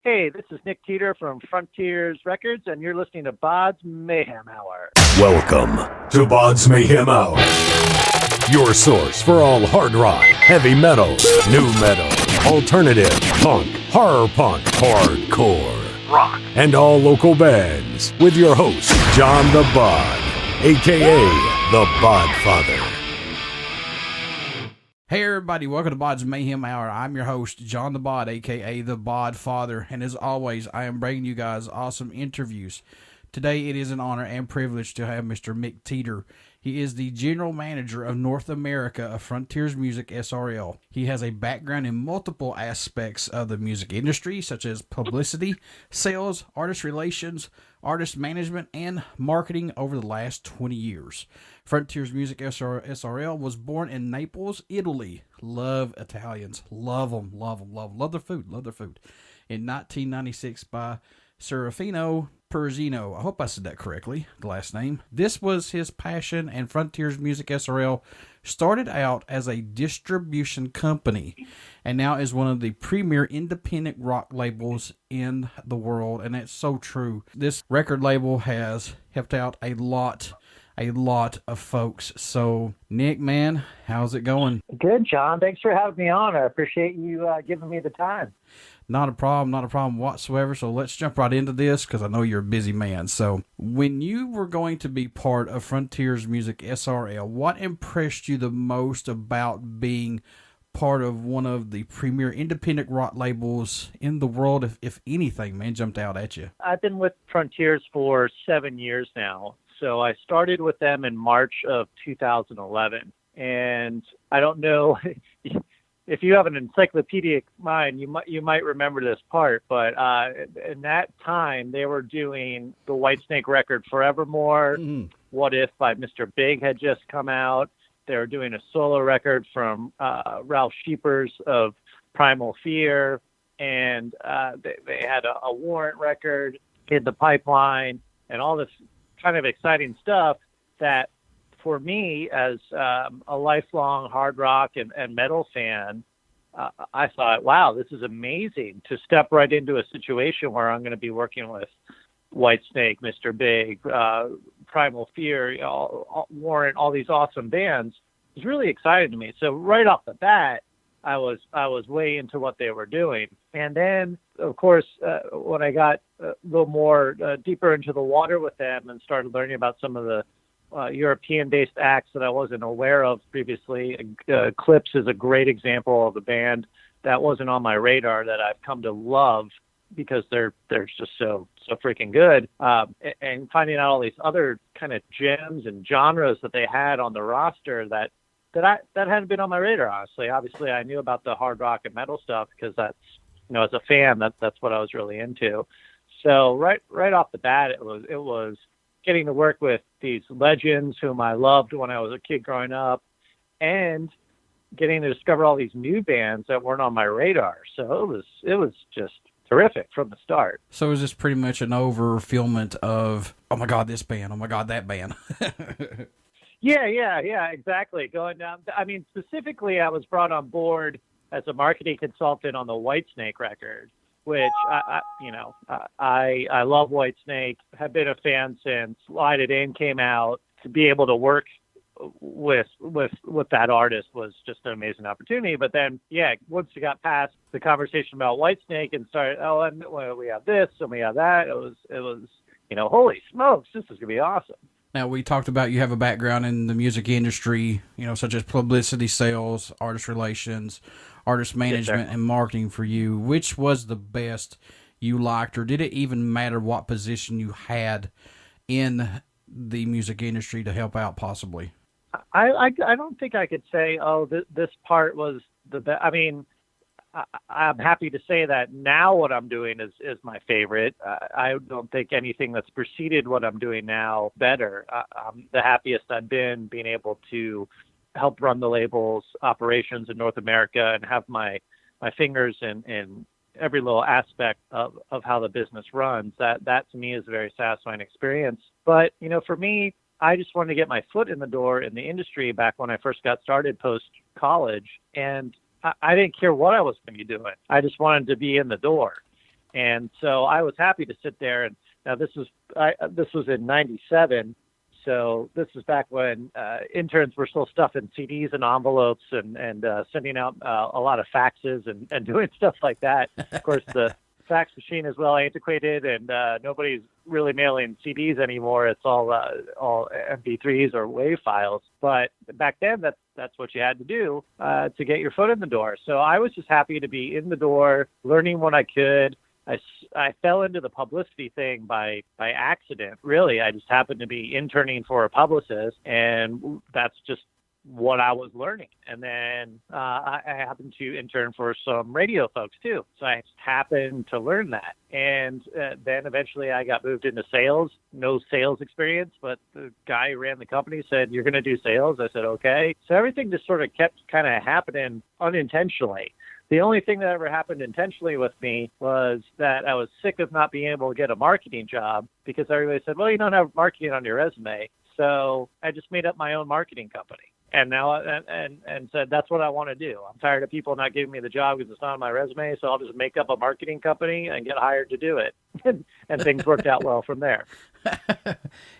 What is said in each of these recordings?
Hey, this is Nick Teeter from Frontiers Records, and you're listening to BODS Mayhem Hour. Welcome to BODS Mayhem Hour, your source for all hard rock, heavy metal, new metal, alternative, punk, horror punk, hardcore, rock, and all local bands, with your host, John the Bod, a.k.a. the Bodfather. Hey everybody, welcome to BODS Mayhem Hour. I'm your host, John the Bod, aka the Bodfather, and as always, I am bringing you guys awesome interviews. Today, it is an honor and privilege to have Mr. Mick Teeter. He is the General Manager of North America of Frontiers Music SRL. He has a background in multiple aspects of the music industry, such as publicity, sales, artist relations, artist management, and marketing over the last 20 years. Frontiers Music SRL was born in Naples, Italy. Love Italians. Love them, love them, love them. Love their food, love their food. In 1996 by Serafino Perzino. I hope I said that correctly, the last name. This was his passion, and Frontiers Music SRL started out as a distribution company and now is one of the premier independent rock labels in the world, and that's so true. This record label has helped out a lot of folks. So, Nick, man, how's it going? Good, John. Thanks for having me on. I appreciate you giving me the time. Not a problem whatsoever. So let's jump right into this because I know you're a busy man. So when you were going to be part of Frontiers Music SRL, what impressed you the most about being part of one of the premier independent rock labels in the world, if anything, man, jumped out at you? I've been with Frontiers for 7 years now. So I started with them in March of 2011. And I don't know... If you have an encyclopedic mind, you might remember this part, but in that time, they were doing the Whitesnake record Forevermore. Mm-hmm. What If by Mr. Big had just come out. They were doing a solo record from Ralph Sheepers of Primal Fear, and they had a Warrant record in the pipeline, and all this kind of exciting stuff that, for me, as a lifelong hard rock and metal fan, I thought, wow, this is amazing to step right into a situation where I'm going to be working with Whitesnake, Mr. Big, Primal Fear, Warrant, all these awesome bands. It was really exciting to me. So right off the bat, I was way into what they were doing. And then, of course, when I got a little more deeper into the water with them and started learning about some of the European-based acts that I wasn't aware of previously. Eclipse is a great example of a band that wasn't on my radar that I've come to love because they're just so freaking good. And finding out all these other kind of gems and genres that they had on the roster that hadn't been on my radar, honestly. Obviously, I knew about the hard rock and metal stuff because that's, as a fan, that's what I was really into. So right off the bat, it was getting to work with these legends whom I loved when I was a kid growing up, and getting to discover all these new bands that weren't on my radar. So it was just terrific from the start. So is this pretty much an overfillment of, oh my God, this band, oh my God, that band? Yeah, exactly. Going down. I mean, specifically, I was brought on board as a marketing consultant on the Whitesnake record, which I love Whitesnake, have been a fan since Slide It In came out. To be able to work with that artist was just an amazing opportunity. But then, once you got past the conversation about Whitesnake and started, we have this and we have that, it was holy smokes, this is gonna be awesome. Now, we talked about you have a background in the music industry, such as publicity, sales, artist relations, artist management, and marketing for you. Which was the best you liked, or did it even matter what position you had in the music industry to help out possibly? I don't think I could say, this part was the best. I mean, I'm happy to say that now what I'm doing is my favorite. I don't think anything that's preceded what I'm doing now better. I'm the happiest I've been being able to help run the label's operations in North America and have my fingers in every little aspect of how the business runs. That to me is a very satisfying experience. But, for me, I just wanted to get my foot in the door in the industry back when I first got started post-college. And I didn't care what I was going to be doing. I just wanted to be in the door. And so I was happy to sit there. And now this was in '97. So this is back when interns were still stuffing CDs and envelopes and sending out a lot of faxes and doing stuff like that. Of course, the fax machine is well antiquated, and nobody's really mailing CDs anymore. It's all MP3s or WAV files. But back then, that's what you had to do to get your foot in the door. So I was just happy to be in the door, learning what I could. I fell into the publicity thing by accident. Really, I just happened to be interning for a publicist, and that's just what I was learning. And then I happened to intern for some radio folks too. So I just happened to learn that. And then eventually I got moved into sales. No sales experience, but the guy who ran the company said, "You're going to do sales." I said, "Okay." So everything just sort of kept kind of happening unintentionally. The only thing that ever happened intentionally with me was that I was sick of not being able to get a marketing job because everybody said, "Well, you don't have marketing on your resume." So I just made up my own marketing company. And now, and said, that's what I want to do. I'm tired of people not giving me the job because it's not on my resume, so I'll just make up a marketing company and get hired to do it. And things worked out well from there.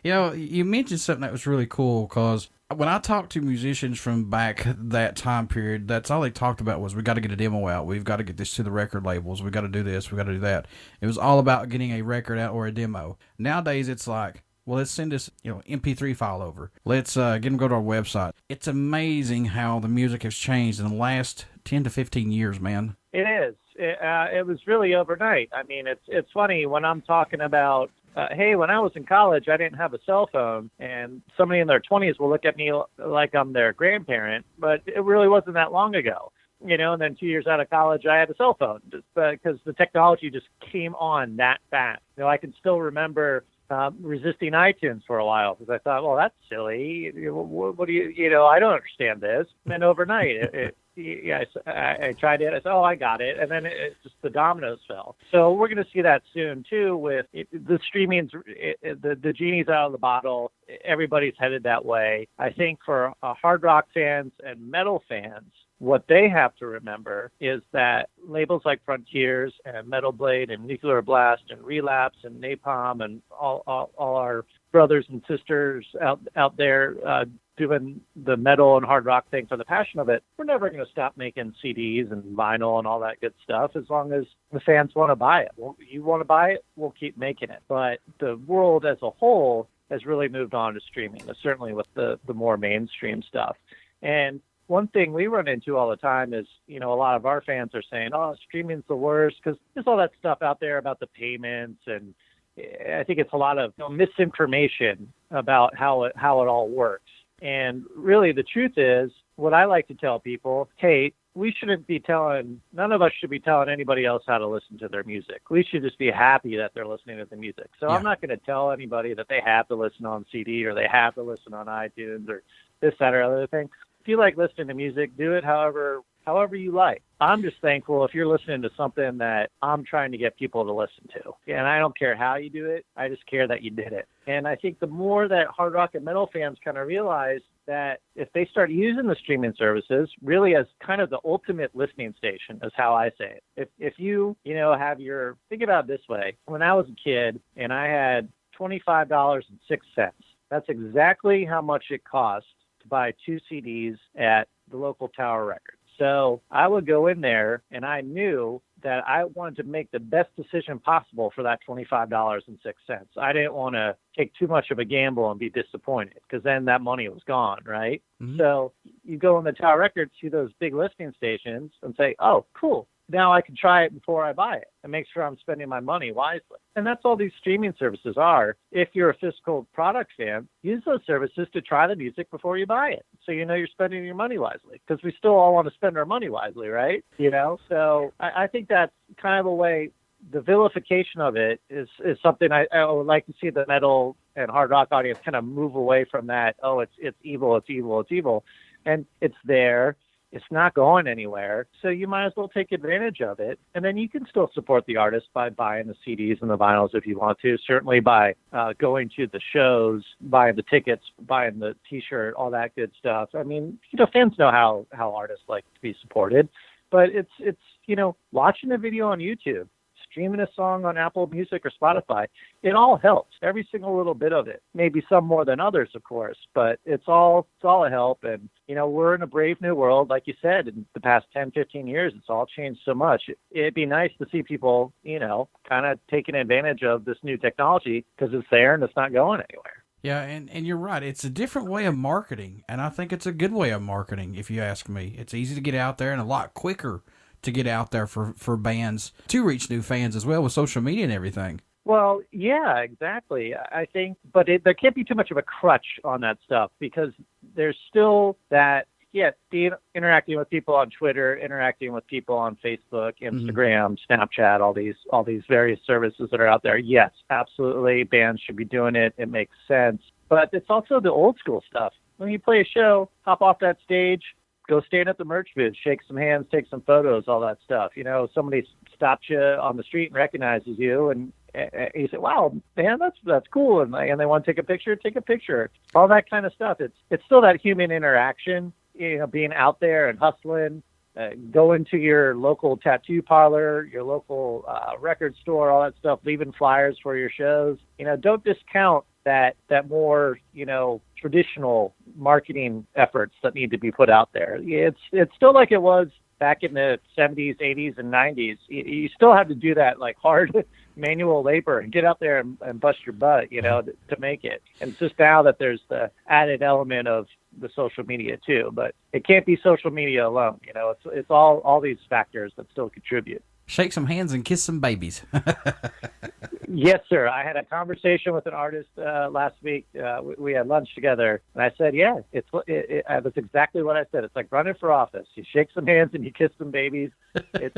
You mentioned something that was really cool, because when I talked to musicians from back that time period, that's all they talked about was, we got to get a demo out. We've got to get this to the record labels. We got to do this. We got to do that. It was all about getting a record out or a demo. Nowadays, it's like, well, let's send this, MP3 file over. Let's get them to go to our website. It's amazing how the music has changed in the last 10 to 15 years, man. It is. It was really overnight. I mean, it's funny when I'm talking about, hey, when I was in college, I didn't have a cell phone, and somebody in their 20s will look at me like I'm their grandparent, but it really wasn't that long ago. And then 2 years out of college, I had a cell phone because the technology just came on that fast. I can still remember resisting iTunes for a while because I thought, well, that's silly. What do you, I don't understand this. And then overnight, I tried it. I said, oh, I got it. And then just the dominoes fell. So we're going to see that soon, too, with the streamings, the genie's out of the bottle. Everybody's headed that way. I think for hard rock fans and metal fans, what they have to remember is that labels like Frontiers and Metal Blade and Nuclear Blast and Relapse and Napalm and all our brothers and sisters out there doing the metal and hard rock thing for the passion of it, we're never going to stop making CDs and vinyl and all that good stuff as long as the fans want to buy it. Well, you want to buy it, we'll keep making it. But the world as a whole has really moved on to streaming, certainly with the more mainstream stuff. And one thing we run into all the time is, a lot of our fans are saying, oh, streaming's the worst because there's all that stuff out there about the payments. And I think it's a lot of misinformation about how it all works. And really the truth is, what I like to tell people, hey, none of us should be telling anybody else how to listen to their music. We should just be happy that they're listening to the music. So yeah. I'm not going to tell anybody that they have to listen on CD or they have to listen on iTunes or this, that, or other thing. If you like listening to music, do it however you like. I'm just thankful if you're listening to something that I'm trying to get people to listen to. And I don't care how you do it. I just care that you did it. And I think the more that hard rock and metal fans kind of realize that if they start using the streaming services really as kind of the ultimate listening station is how I say it. If you, think about it this way. When I was a kid and I had $25.06, that's exactly how much it cost to buy 2 CDs at the local Tower Records. So I would go in there and I knew that I wanted to make the best decision possible for that $25.06. I didn't want to take too much of a gamble and be disappointed because then that money was gone, right? Mm-hmm. So you go on the Tower Records to those big listening stations and say, oh, cool. Now I can try it before I buy it and make sure I'm spending my money wisely. And that's all these streaming services are. If you're a physical product fan, use those services to try the music before you buy it. So you're spending your money wisely because we still all want to spend our money wisely, right? So I think that's kind of a way, the vilification of it is something I would like to see the metal and hard rock audience kind of move away from that. Oh, it's evil, it's evil, it's evil. And it's there. It's not going anywhere, so you might as well take advantage of it. And then you can still support the artist by buying the CDs and the vinyls if you want to, certainly by going to the shows, buying the tickets, buying the T-shirt, all that good stuff. I mean, fans know how artists like to be supported, but it's watching a video on YouTube, streaming a song on Apple Music or Spotify. It all helps. Every single little bit of it. Maybe some more than others, of course, but it's all a help. And, we're in a brave new world. Like you said, in the past 10, 15 years, it's all changed so much. It'd be nice to see people, kind of taking advantage of this new technology because it's there and it's not going anywhere. Yeah, and you're right. It's a different way of marketing, and I think it's a good way of marketing, if you ask me. It's easy to get out there and a lot quicker to get out there for bands to reach new fans as well with social media and everything. Well, yeah, exactly. I think, but there can't be too much of a crutch on that stuff because there's still that, interacting with people on Twitter, interacting with people on Facebook, Instagram, Snapchat, all these various services that are out there. Yes, absolutely. Bands should be doing it. It makes sense. But it's also the old school stuff. When you play a show, hop off that stage, go stand at the merch booth, shake some hands, take some photos, all that stuff. Somebody stops you on the street and recognizes you, and you say, "Wow, man, that's cool," and they want to take a picture. All that kind of stuff. It's still that human interaction. Being out there and hustling, going to your local tattoo parlor, your local record store, all that stuff, leaving flyers for your shows. Don't discount that more, traditional marketing efforts that need to be put out there. It's still like it was back in the 70s, 80s, and 90s. You still have to do that like hard manual labor and get out there and bust your butt, to make it. And it's just now that there's the added element of the social media too, but it can't be social media alone. It's all these factors that still contribute. Shake some hands and kiss some babies. Yes, sir. I had a conversation with an artist last week. We had lunch together, and I said, "Yeah, that's exactly what I said. It's like running for office. You shake some hands and you kiss some babies." It's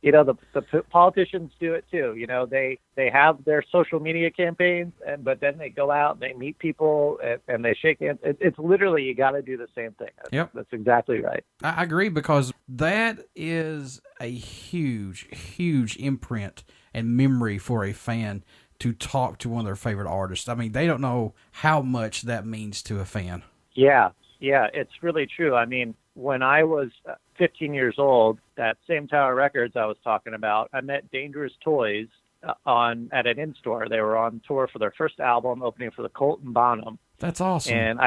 the politicians do it too. They have their social media campaigns, but then they go out and they meet people and they shake hands. It's literally, you got to do the same thing. Yep, that's exactly right. I agree, because that is a huge, huge imprint and memory for a fan to talk to one of their favorite artists. I mean, they don't know how much that means to a fan. Yeah, it's really true. I mean, when I was 15 years old, that same Tower Records I was talking about, I met Dangerous Toys at an in-store. They were on tour for their first album, opening for the Colton Bonham. That's awesome. And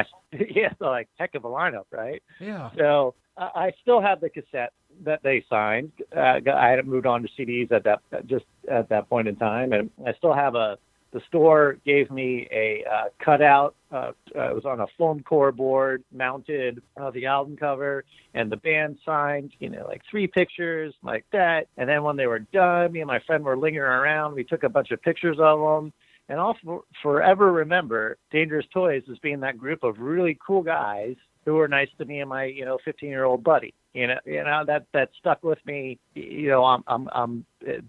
so like heck of a lineup, right? Yeah. So I still have the cassette that they signed. I hadn't moved on to CDs at that point in time, and I still have the store gave me a cutout. It was on a foam core board, mounted the album cover, and the band signed, like 3 pictures like that. And then when they were done, me and my friend were lingering around. We took a bunch of pictures of them. And I'll forever remember Dangerous Toys as being that group of really cool guys who were nice to me and my 15-year-old buddy. That stuck with me. I'm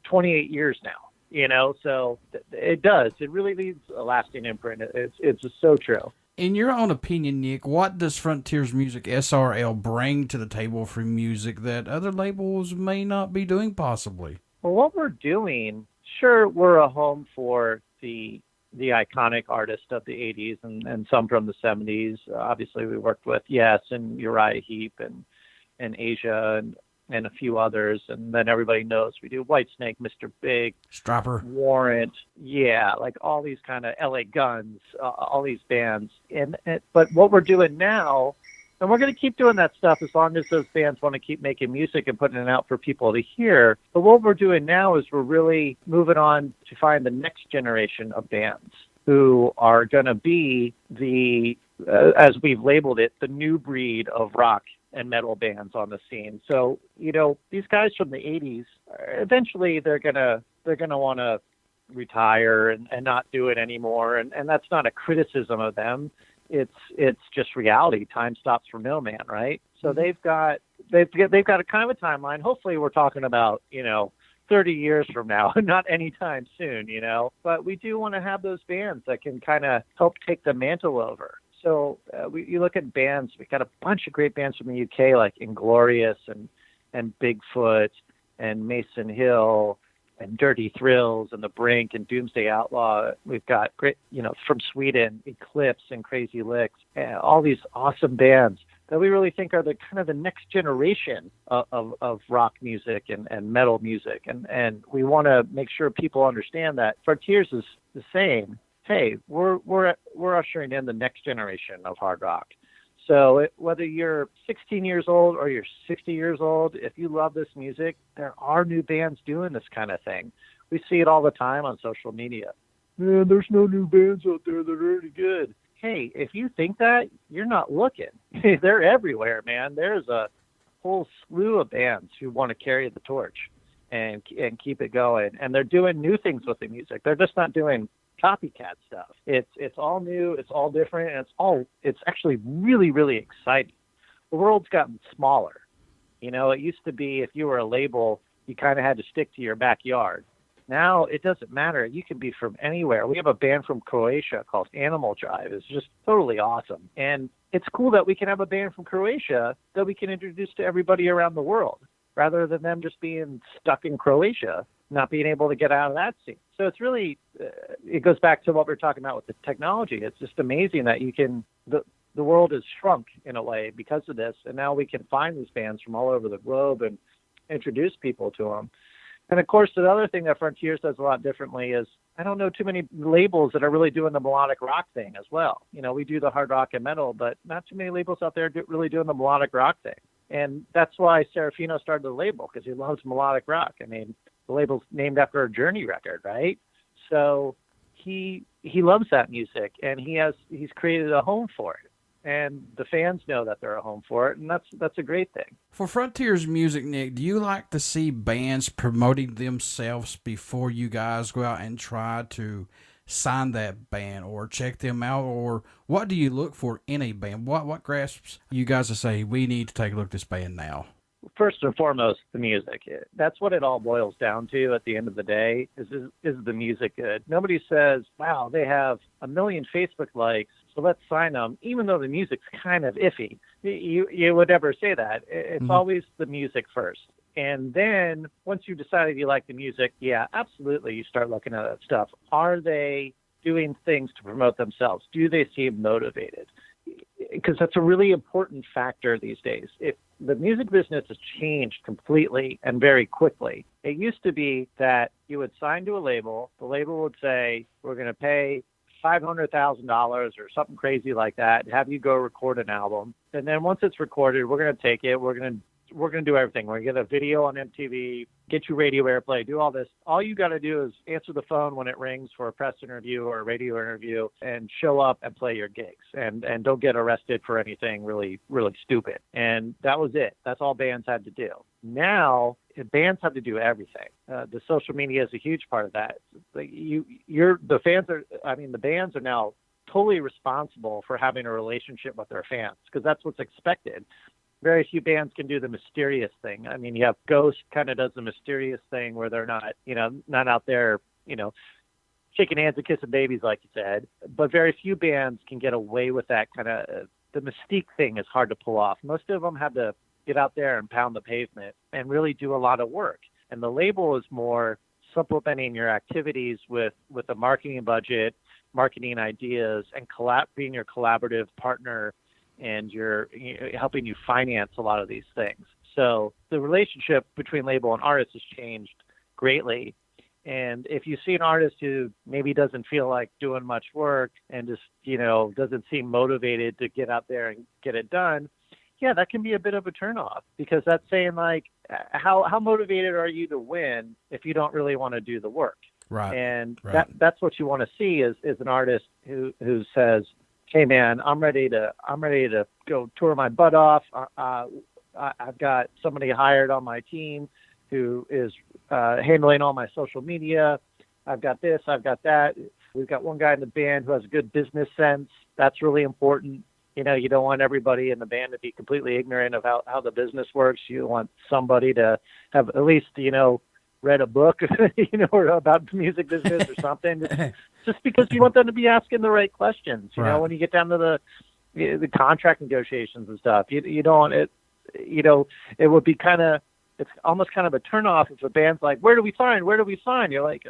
28 years now. So it does. It really leaves a lasting imprint. It's just so true. In your own opinion, Nick, what does Frontiers Music SRL bring to the table for music that other labels may not be doing possibly? Well, what we're doing, sure, we're a home for the iconic artists of the 80s and some from the 70s. Obviously, we worked with Yes and Uriah Heep and Asia and a few others. And then everybody knows we do Whitesnake, Mr. Big, Stropper, Warrant. Yeah, like all these kind of LA Guns, all these bands. But what we're doing now, and we're going to keep doing that stuff as long as those bands want to keep making music and putting it out for people to hear. But what we're doing now is we're really moving on to find the next generation of bands who are going to be as we've labeled it, the new breed of rock and metal bands on the scene. So, these guys from the 80s, eventually they're going to want to retire and not do it anymore. And that's not a criticism of them. It's just reality. Time stops for no man, right? So they've got a kind of a timeline. Hopefully we're talking about, 30 years from now, not anytime soon, but we do want to have those bands that can kind of help take the mantle over. So you look at bands, we got a bunch of great bands from the UK, like Inglorious and Bigfoot and Mason Hill and Dirty Thrills and The Brink and Doomsday Outlaw. We've got great, from Sweden, Eclipse and Crazy Licks, and all these awesome bands that we really think are the kind of the next generation of rock music and metal music. And we want to make sure people understand that Frontiers is saying, hey, we're ushering in the next generation of hard rock. So whether you're 16 years old or you're 60 years old, if you love this music, there are new bands doing this kind of thing. We see it all the time on social media. Man, there's no new bands out there that are any good. Hey, if you think that, you're not looking. They're everywhere, man. There's a whole slew of bands who want to carry the torch and keep it going. And they're doing new things with the music. They're just not doing copycat stuff. It's all new, it's all different, and it's actually really, really exciting. The world's gotten smaller. It used to be if you were a label, you kind of had to stick to your backyard. Now it doesn't matter. You can be from anywhere. We have a band from Croatia called Animal Drive. It's just totally awesome. And it's cool that we can have a band from Croatia that we can introduce to everybody around the world, rather than them just being stuck in Croatia, not being able to get out of that scene. So it's really, it goes back to what we were talking about with the technology. It's just amazing that the world has shrunk in a way because of this. And now we can find these bands from all over the globe and introduce people to them. And of course, the other thing that Frontiers does a lot differently is I don't know too many labels that are really doing the melodic rock thing as well. We do the hard rock and metal, but not too many labels out there really doing the melodic rock thing. And that's why Serafino started the label, because he loves melodic rock. I mean, the label's named after a Journey record, right? So he loves that music, and he's created a home for it. And the fans know that they're a home for it, and that's a great thing. For Frontiers Music, Nick, do you like to see bands promoting themselves before you guys go out and try to sign that band or check them out? Or what do you look for in a band? What grasps you guys to say, we need to take a look at this band now? First and foremost, the music. That's what it all boils down to at the end of the day, is the music good? Nobody says, wow, they have 1 million Facebook likes, so let's sign them, even though the music's kind of iffy. You would never say that. It's always the music first. And then once you decided you like the music, yeah, absolutely, you start looking at that stuff. Are they doing things to promote themselves? Do they seem motivated? Because that's a really important factor these days. If the music business has changed completely and very quickly. It used to be that you would sign to a label. The label would say, we're going to pay $500,000 or something crazy like that, have you go record an album. And then once it's recorded, we're going to take it. We're going to do everything. We're going to get a video on MTV, get you radio airplay, do all this. All you got to do is answer the phone when it rings for a press interview or a radio interview and show up and play your gigs and don't get arrested for anything really, really stupid. And that was it. That's all bands had to do. Now, bands have to do everything. The social media is a huge part of that. The bands are now totally responsible for having a relationship with their fans, because that's what's expected. Very few bands can do the mysterious thing. I mean, you have Ghost kind of does the mysterious thing where they're not out there, shaking hands and kissing babies, like you said. But very few bands can get away with that kind of, the mystique thing is hard to pull off. Most of them have to get out there and pound the pavement and really do a lot of work. And the label is more supplementing your activities with a marketing budget, marketing ideas, and being your collaborative partner, and you're helping you finance a lot of these things. So the relationship between label and artist has changed greatly. And if you see an artist who maybe doesn't feel like doing much work and just, doesn't seem motivated to get out there and get it done, yeah, that can be a bit of a turnoff, because that's saying, like, how motivated are you to win if you don't really want to do the work? Right. And right. That's what you want to see is an artist who says, hey man, I'm ready to go tour my butt off. I've got somebody hired on my team who is handling all my social media. I've got this, I've got that. We've got one guy in the band who has a good business sense. That's really important. You don't want everybody in the band to be completely ignorant of how the business works. You want somebody to have at least, read a book, or about the music business or something, just because you want them to be asking the right questions. You know, when you get down to the contract negotiations and stuff, you don't want it. It would be it's almost kind of a turnoff if a band's like, where do we sign? You're like,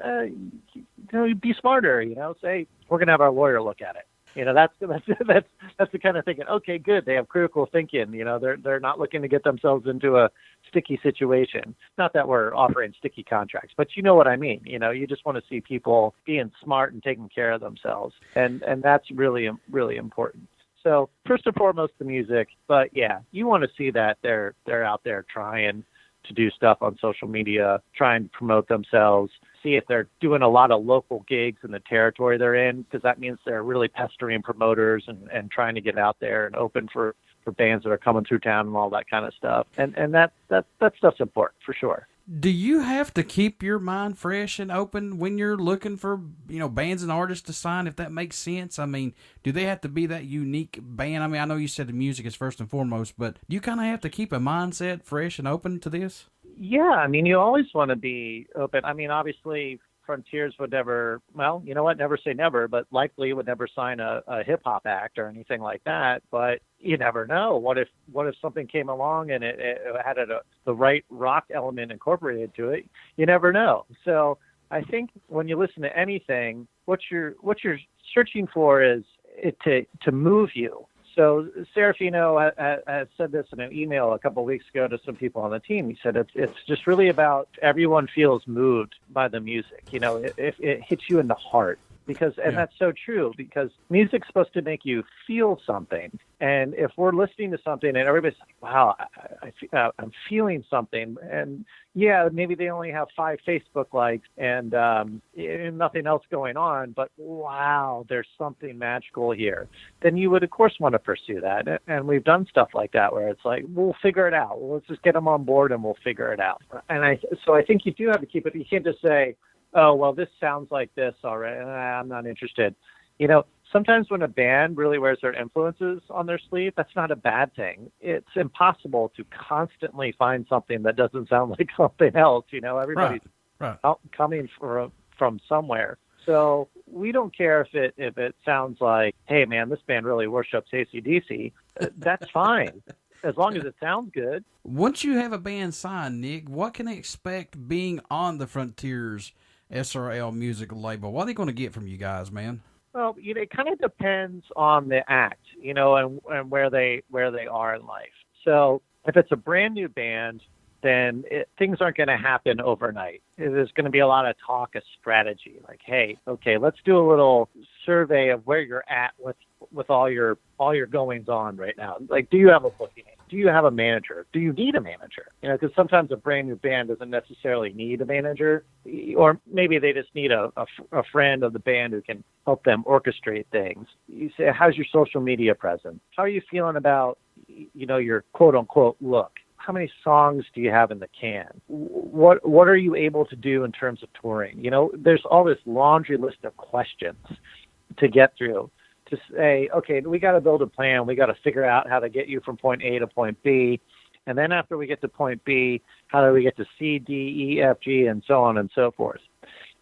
be smarter. Say, we're gonna have our lawyer look at it. That's the kind of thinking. Okay, good. They have critical thinking. They're not looking to get themselves into a sticky situation. Not that we're offering sticky contracts, but you know what I mean. You just want to see people being smart and taking care of themselves, and that's really, really important. So first and foremost, the music, but yeah, you want to see that they're out there trying to do stuff on social media, trying to promote themselves, see if they're doing a lot of local gigs in the territory they're in, because that means they're really pestering promoters and trying to get out there and open for bands that are coming through town and all that kind of stuff. And that stuff's important for sure. Do you have to keep your mind fresh and open when you're looking for, bands and artists to sign, if that makes sense? I mean, do they have to be that unique band? I mean, I know you said the music is first and foremost, but do you kind of have to keep a mindset fresh and open to this? Yeah, I mean, you always want to be open. I mean, obviously, Frontiers would never, well, you know what, never say never, but likely would never sign a hip-hop act or anything like that. But you never know. What if something came along and it had the right rock element incorporated to it? You never know. So I think when you listen to anything, what you're searching for is it to move you. So Serafino has said this in an email a couple of weeks ago to some people on the team. He said it's just really about everyone feels moved by the music. If it hits you in the heart. That's so true, because music's supposed to make you feel something. And if we're listening to something and everybody's like, wow, I'm feeling something. And yeah, maybe they only have 5 Facebook likes and nothing else going on, but wow, there's something magical here. Then you would, of course, want to pursue that. And we've done stuff like that where it's like, we'll figure it out. Let's just get them on board and we'll figure it out. And so I think you do have to keep it. You can't just say, oh, well, this sounds like this already. I'm not interested. Sometimes when a band really wears their influences on their sleeve, that's not a bad thing. It's impossible to constantly find something that doesn't sound like something else. Everybody's right. Coming from somewhere. So we don't care if it sounds like, hey, man, this band really worships AC/DC. That's fine. As long as it sounds good. Once you have a band signed, Nick, what can they expect being on the Frontiers SRL music label? What are they going to get from you guys, man? Well, it kind of depends on the act, and where they are in life. So if it's a brand new band, then things aren't going to happen overnight. There's going to be a lot of talk of strategy, like, hey, okay, let's do a little survey of where you're at with all your goings on right now. Like, do you have a booking? Do you have a manager? Do you need a manager? Because sometimes a brand new band doesn't necessarily need a manager, or maybe they just need a friend of the band who can help them orchestrate things. You say, how's your social media presence? How are you feeling about, your quote unquote look? How many songs do you have in the can? What are you able to do in terms of touring? There's all this laundry list of questions to get through. To say, okay, we got to build a plan. We got to figure out how to get you from point A to point B. And then after we get to point B, how do we get to C, D, E, F, G, and so on and so forth.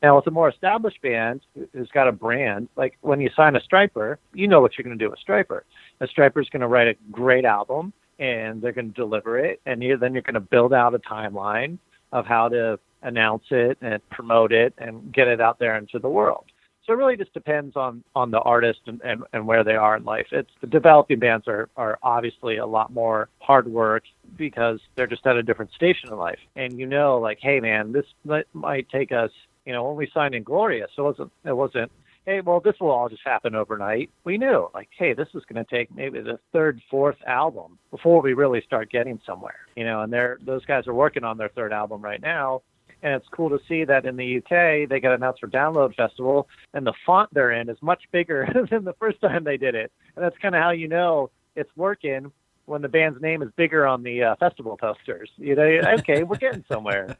Now, with a more established band who's got a brand, like when you sign a Striper, you know what you're going to do with Striper. A Striper's going to write a great album, and they're going to deliver it. And then you're going to build out a timeline of how to announce it and promote it and get it out there into the world. So it really just depends on the artist and where they are in life. The developing bands are obviously a lot more hard work because they're just at a different station in life. And like, hey man, this might take us, when we signed Inglorious, it wasn't, hey, well, this will all just happen overnight. We knew, like, hey, this is going to take maybe the 3rd, 4th album before we really start getting somewhere. And those guys are working on their 3rd album right now. And it's cool to see that in the UK, they got announced for Download Festival, and the font they're in is much bigger than the first time they did it. And that's kind of how it's working when the band's name is bigger on the festival posters. Okay, we're getting somewhere,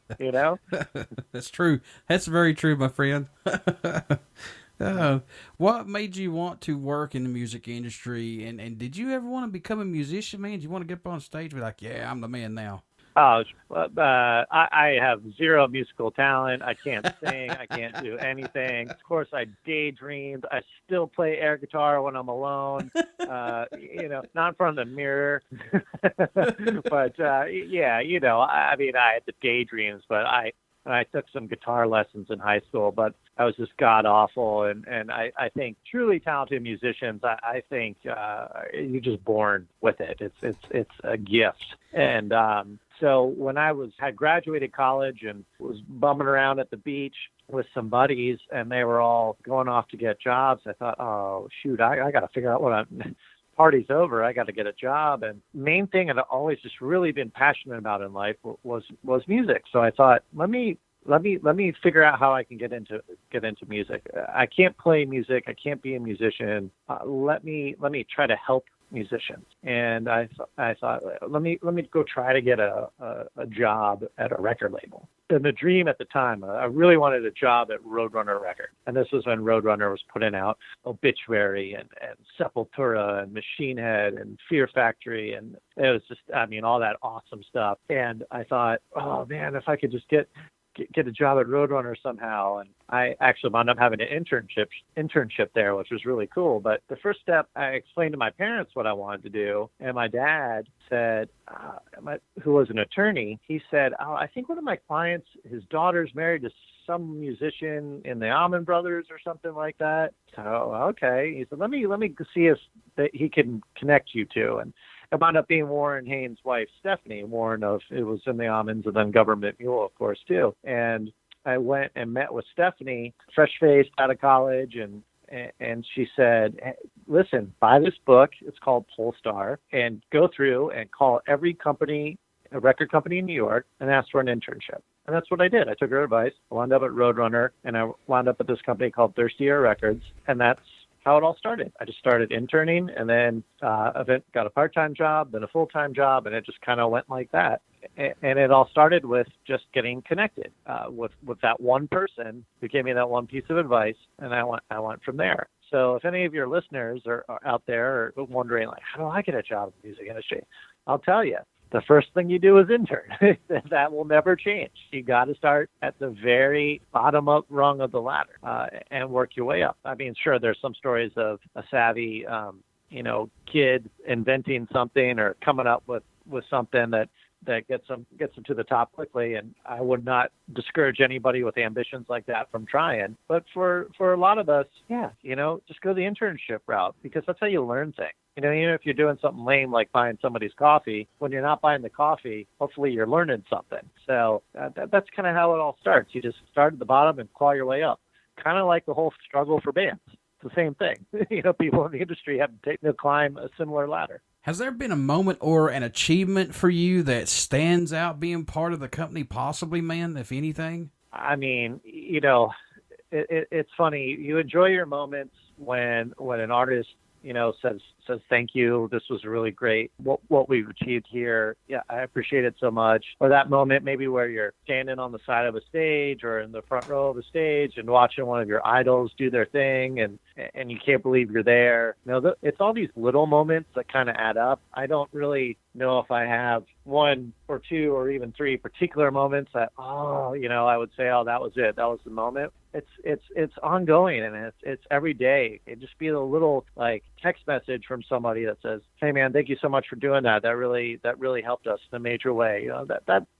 That's true. That's very true, my friend. What made you want to work in the music industry? And did you ever want to become a musician, man? Did you want to get up on stage and be like, yeah, I'm the man now? Oh, I have zero musical talent. I can't sing. I can't do anything. Of course, I daydreamed. I still play air guitar when I'm alone, not in front of the mirror. But, I had the daydreams, but And I took some guitar lessons in high school, but I was just god awful. And I think truly talented musicians, I think you're just born with it. It's a gift. And so when I had graduated college and was bumming around at the beach with some buddies, and they were all going off to get jobs, I thought, oh shoot, I got to figure out what I'm. Party's over, I got to get a job. And main thing I'd always just really been passionate about in life was music. So I thought, let me figure out how I can get into music. I can't play music. I can't be a musician. Let me try to help musicians. And I thought, let me go try to get a job at a record label. And the dream at the time, I really wanted a job at Roadrunner Records. And this was when Roadrunner was putting out Obituary and Sepultura and Machine Head and Fear Factory. And it was just, all that awesome stuff. And I thought, oh man, if I could just get a job at Roadrunner somehow. And I actually wound up having an internship there, which was really cool. But the first step, I explained to my parents what I wanted to do. And my dad said, who was an attorney, he said, oh, I think one of my clients, his daughter's married to some musician in the Allman Brothers or something like that. So, okay. He said, let me see if that he can connect you to. And it wound up being Warren Haynes' wife, Stephanie. Warren it was in the Almonds and then Government Mule, of course, too. And I went and met with Stephanie, fresh-faced out of college, and she said, hey, listen, buy this book. It's called Polestar, and go through and call every company, a record company in New York, and ask for an internship. And that's what I did. I took her advice. I wound up at Roadrunner, and I wound up at this company called Thirsty Air Records, and that's how it all started. I just started interning, and then got a part-time job, then a full-time job, and it just kind of went like that. And it all started with just getting connected with that one person who gave me that one piece of advice, and I went from there. So if any of your listeners are out there are wondering, like, how do I get a job in the music industry? I'll tell you. The first thing you do is intern. That will never change. You got to start at the very bottom up rung of the ladder and work your way up. I mean, sure, there's some stories of a savvy, kid inventing something or coming up with something that gets them to the top quickly. And I would not discourage anybody with ambitions like that from trying. But for a lot of us, just go the internship route, because that's how you learn things. Even if you're doing something lame like buying somebody's coffee, when you're not buying the coffee, hopefully you're learning something. So that's kind of how it all starts. You just start at the bottom and claw your way up. Kind of like the whole struggle for bands. It's the same thing. People in the industry have to climb a similar ladder. Has there been a moment or an achievement for you that stands out being part of the company, possibly, man, if anything? I mean, it's funny. You enjoy your moments when an artist, says thank you. This was really great. What we've achieved here. Yeah, I appreciate it so much. Or that moment maybe where you're standing on the side of a stage or in the front row of a stage and watching one of your idols do their thing, and you can't believe you're there. It's all these little moments that kind of add up. I don't really know if I have one or two or even three particular moments that, I would say, oh, that was it. That was the moment. It's ongoing, and it's every day. It just be a little like text message from somebody that says, "Hey man, thank you so much for doing that. That really helped us in a major way."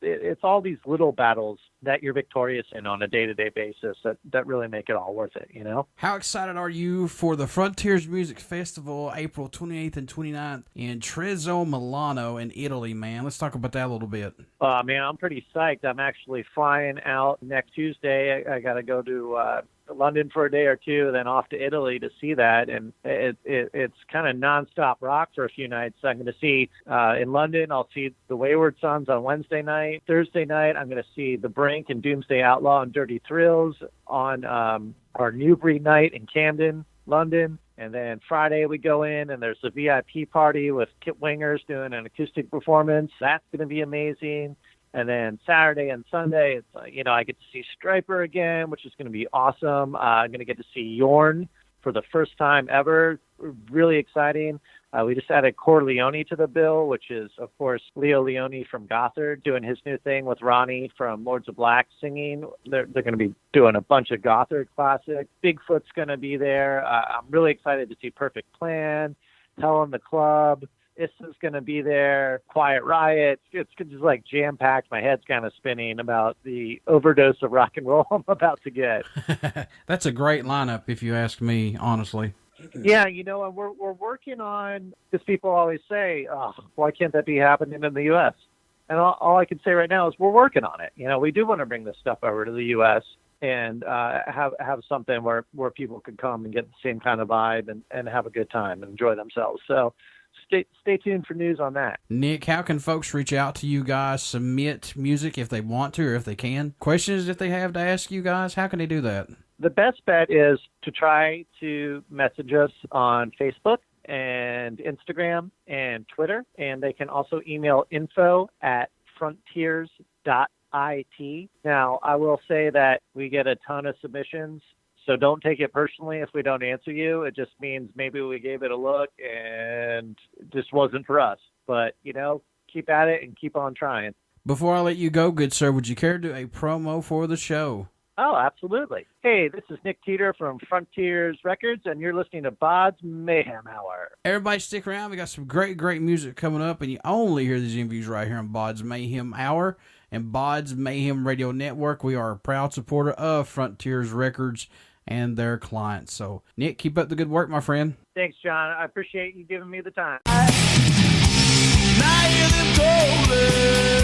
It's all these little battles that you're victorious in on a day-to-day basis that really make it all worth it. How excited are you for the Frontiers Music Festival, April 28th and 29th in Trezzo, Milano in Italy, man? Let's talk about that a little bit. Man, I'm pretty psyched. I'm actually flying out next Tuesday. I got to go to London for a day or two, then off to Italy to see that. And it's kind of nonstop rock for a few nights. I'm going to see in London, I'll see the Wayward Sons on Wednesday night. Thursday night, I'm going to see The Brink and Doomsday Outlaw and Dirty Thrills on our Newbury night in Camden, London. And then Friday we go in and there's a VIP party with Kit Wingers doing an acoustic performance. That's going to be amazing. And then Saturday and Sunday, it's I get to see Stryper again, which is going to be awesome. I'm going to get to see Yorn for the first time ever. Really exciting. We just added Corleone to the bill, which is, of course, Leo Leone from Gothard doing his new thing with Ronnie from Lords of Black singing. They're going to be doing a bunch of Gothard classics. Bigfoot's going to be there. I'm really excited to see Perfect Plan, Hell in the Club, Issa's going to be there, Quiet Riot. It's just like jam-packed. My head's kind of spinning about the overdose of rock and roll I'm about to get. That's a great lineup, if you ask me, honestly. Yeah, and we're working on, because people always say, oh, why can't that be happening in the U.S.? And all I can say right now is we're working on it. We do want to bring this stuff over to the U.S. and have something where people can come and get the same kind of vibe and have a good time and enjoy themselves. So stay tuned for news on that. Nick, how can folks reach out to you guys, submit music if they want to or if they can? Questions that they have to ask you guys, how can they do that? The best bet is to try to message us on Facebook and Instagram and Twitter. And they can also email info@frontiers.it. Now, I will say that we get a ton of submissions, so don't take it personally if we don't answer you. It just means maybe we gave it a look and it just wasn't for us. But, keep at it and keep on trying. Before I let you go, good sir, would you care to do a promo for the show? Oh, absolutely. Hey, this is Nick Teeter from Frontiers Records, and you're listening to BODS Mayhem Hour. Everybody stick around. We got some great music coming up, and you only hear these interviews right here on BODS Mayhem Hour and BODS Mayhem Radio Network. We are a proud supporter of Frontiers Records and their clients. So, Nick, keep up the good work, my friend. Thanks, John. I appreciate you giving me the time. Now you're the golden.